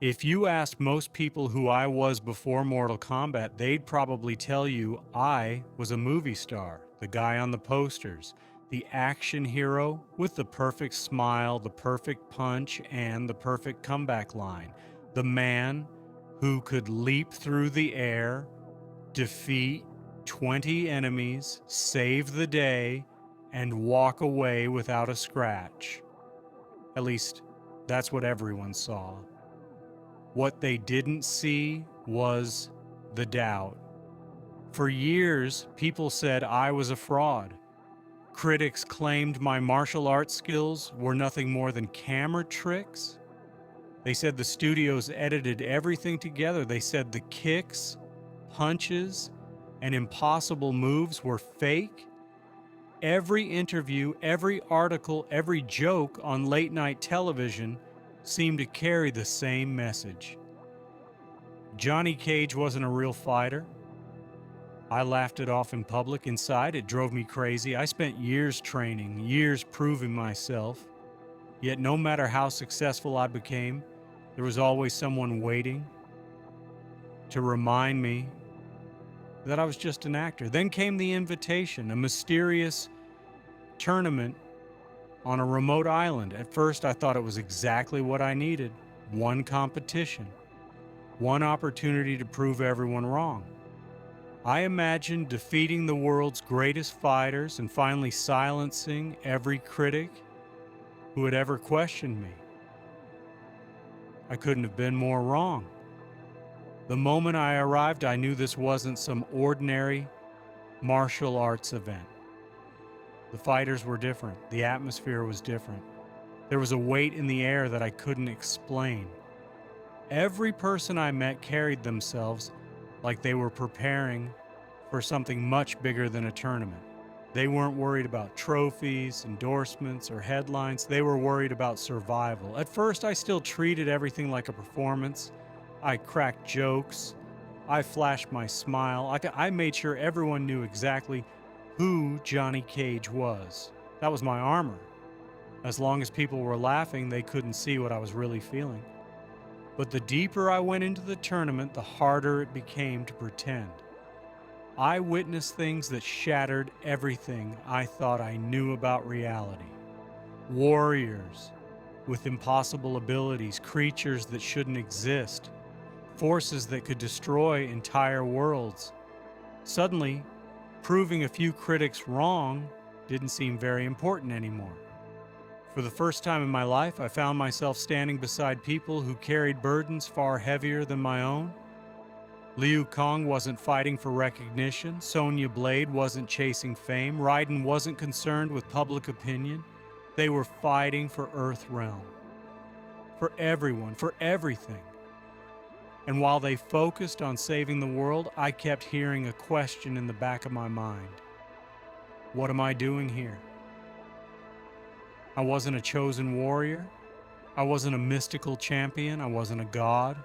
If you asked most people who I was before Mortal Kombat, they'd probably tell you I was a movie star, the guy on the posters, the action hero with the perfect smile, the perfect punch, and the perfect comeback line, the man who could leap through the air, defeat 20 enemies, save the day, and walk away without a scratch. At least, that's what everyone saw. What they didn't see was the doubt. For years, people said I was a fraud. Critics claimed my martial arts skills were nothing more than camera tricks. They said the studios edited everything together. They said the kicks, punches, and impossible moves were fake. Every interview, every article, every joke on late-night television seemed to carry the same message. Johnny Cage wasn't a real fighter. I laughed it off in public. Inside, it drove me crazy. I spent years training, years proving myself. Yet no matter how successful I became, there was always someone waiting to remind me that I was just an actor. Then came the invitation, a mysterious tournament on a remote island. At first, I thought it was exactly what I needed. One competition, one opportunity to prove everyone wrong. I imagined defeating the world's greatest fighters and finally silencing every critic who had ever questioned me. I couldn't have been more wrong. The moment I arrived, I knew this wasn't some ordinary martial arts event. The fighters were different. The atmosphere was different. There was a weight in the air that I couldn't explain. Every person I met carried themselves like they were preparing for something much bigger than a tournament. They weren't worried about trophies, endorsements, or headlines. They were worried about survival. At first, I still treated everything like a performance. I cracked jokes. I flashed my smile. I made sure everyone knew exactly who Johnny Cage was. That was my armor. As long as people were laughing, they couldn't see what I was really feeling. But the deeper I went into the tournament, the harder it became to pretend. I witnessed things that shattered everything I thought I knew about reality. Warriors with impossible abilities, creatures that shouldn't exist, forces that could destroy entire worlds. Suddenly, proving a few critics wrong didn't seem very important anymore. For the first time in my life, I found myself standing beside people who carried burdens far heavier than my own. Liu Kang wasn't fighting for recognition. Sonya Blade wasn't chasing fame. Raiden wasn't concerned with public opinion. They were fighting for Earthrealm. For everyone, for everything. And while they focused on saving the world, I kept hearing a question in the back of my mind. What am I doing here? I wasn't a chosen warrior. I wasn't a mystical champion. I wasn't a god.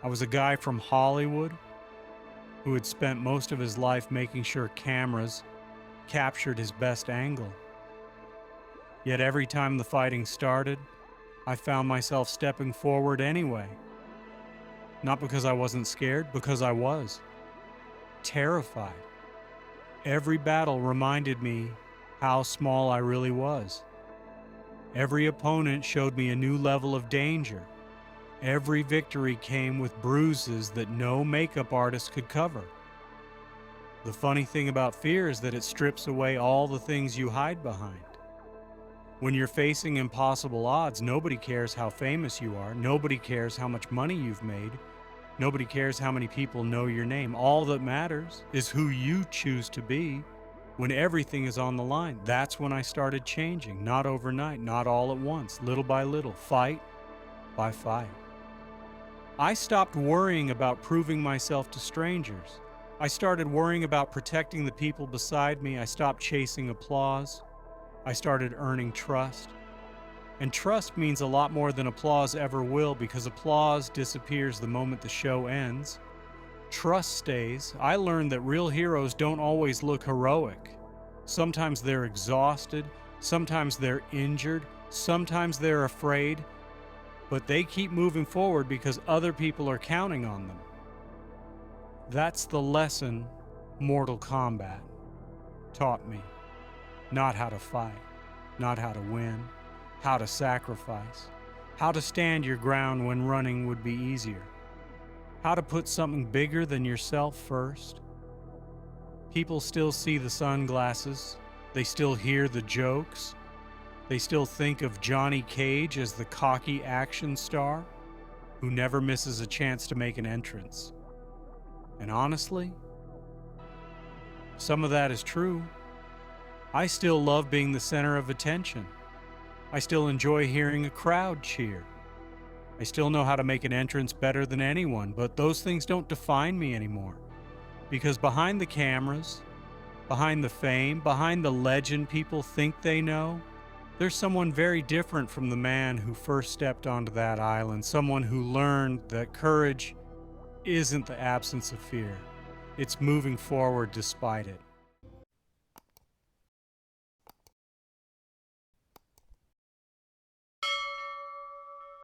I was a guy from Hollywood who had spent most of his life making sure cameras captured his best angle. Yet every time the fighting started, I found myself stepping forward anyway. Not because I wasn't scared, because I was. Terrified. Every battle reminded me how small I really was. Every opponent showed me a new level of danger. Every victory came with bruises that no makeup artist could cover. The funny thing about fear is that it strips away all the things you hide behind. When you're facing impossible odds, nobody cares how famous you are. Nobody cares how much money you've made. Nobody cares how many people know your name. All that matters is who you choose to be when everything is on the line. That's when I started changing, not overnight, not all at once, little by little, fight by fight. I stopped worrying about proving myself to strangers. I started worrying about protecting the people beside me. I stopped chasing applause. I started earning trust. And trust means a lot more than applause ever will, because applause disappears the moment the show ends. Trust stays. I learned that real heroes don't always look heroic. Sometimes they're exhausted. Sometimes they're injured. Sometimes they're afraid. but they keep moving forward because other people are counting on them. That's the lesson Mortal Kombat taught me. Not how to fight, not how to win, how to sacrifice, how to stand your ground when running would be easier, how to put something bigger than yourself first. People still see the sunglasses, they still hear the jokes, they still think of Johnny Cage as the cocky action star who never misses a chance to make an entrance. And honestly, some of that is true. I still love being the center of attention. I still enjoy hearing a crowd cheer. I still know how to make an entrance better than anyone, but those things don't define me anymore. Because behind the cameras, behind the fame, behind the legend people think they know, there's someone very different from the man who first stepped onto that island, someone who learned that courage isn't the absence of fear. It's moving forward despite it.